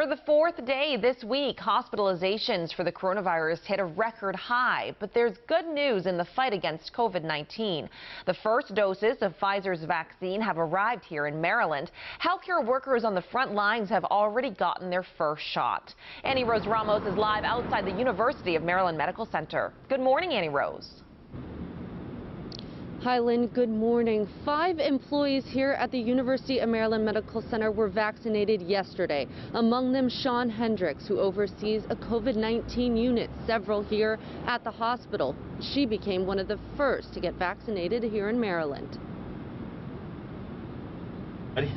For the fourth day this week, hospitalizations for the coronavirus hit a record high, but there's good news in the fight against COVID-19. The first doses of Pfizer's vaccine have arrived here in Maryland. Healthcare workers on the front lines have already gotten their first shot. Annie Rose Ramos is live outside the University of Maryland Medical Center. Good morning, Annie Rose. Hi, Lynn. Good morning. 5 employees here at the University of Maryland Medical Center were vaccinated yesterday. Among them, Sean Hendricks, who oversees a COVID-19 unit, several here at the hospital. She became one of the first to get vaccinated here in Maryland. Ready?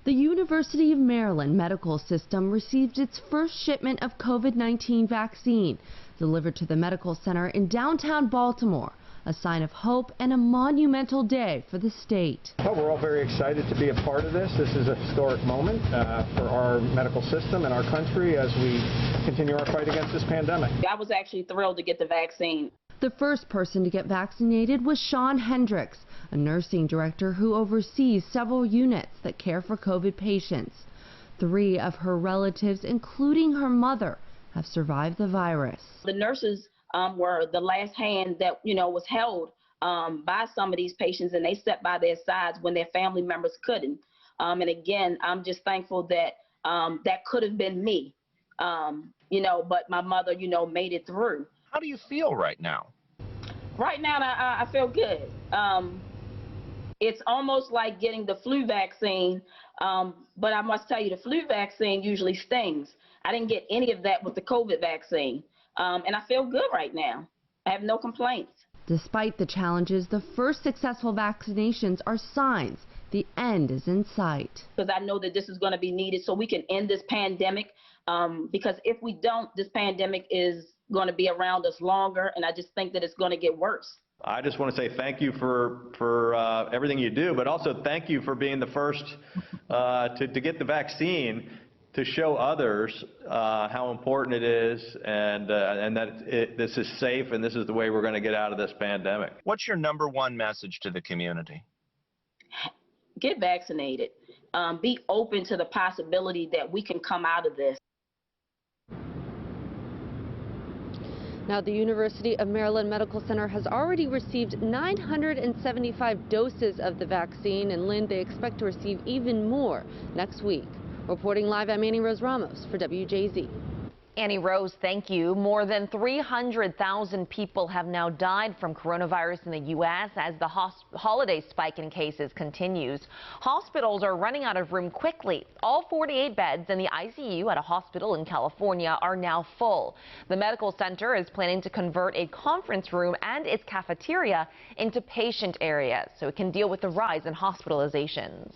The University of Maryland Medical System received its first shipment of COVID-19 vaccine, delivered to the medical center in downtown Baltimore, a sign of hope and a monumental day for the state. Well, we're all very excited to be a part of this. This is a historic moment for our medical system and our country as we continue our fight against this pandemic. I was actually thrilled to get the vaccine. The first person to get vaccinated was Sean Hendricks, a nursing director who oversees several units that care for COVID patients. 3 of her relatives, including her mother, have survived the virus. The nurses were the last hand that, was held by some of these patients, and they stepped by their sides when their family members couldn't. And again, I'm just thankful that that could have been me, but my mother, made it through. How do you feel right now? Right now, I feel good. It's almost like getting the flu vaccine, but I must tell you, the flu vaccine usually stings. I didn't get any of that with the COVID vaccine, and I feel good right now. I have no complaints. Despite the challenges, the first successful vaccinations are signs the end is in sight. Because I know that this is going to be needed so we can end this pandemic, because if we don't, this pandemic is going to be around us longer, and I just think that it's going to get worse. I just want to say thank you for everything you do, but also thank you for being the first to get the vaccine, to show others how important it is, and that this is safe, and this is the way we're going to get out of this pandemic. What's your #1 message to the community? Get vaccinated. Be open to the possibility that we can come out of this. Now, the University of Maryland Medical Center has already received 975 doses of the vaccine, and Lynn, they expect to receive even more next week. Reporting live, I'm Annie Rose Ramos for WJZ. Annie Rose, thank you. More than 300,000 people have now died from coronavirus in the U.S. as the holiday spike in cases continues. Hospitals are running out of room quickly. All 48 beds in the ICU at a hospital in California are now full. The medical center is planning to convert a conference room and its cafeteria into patient areas so it can deal with the rise in hospitalizations.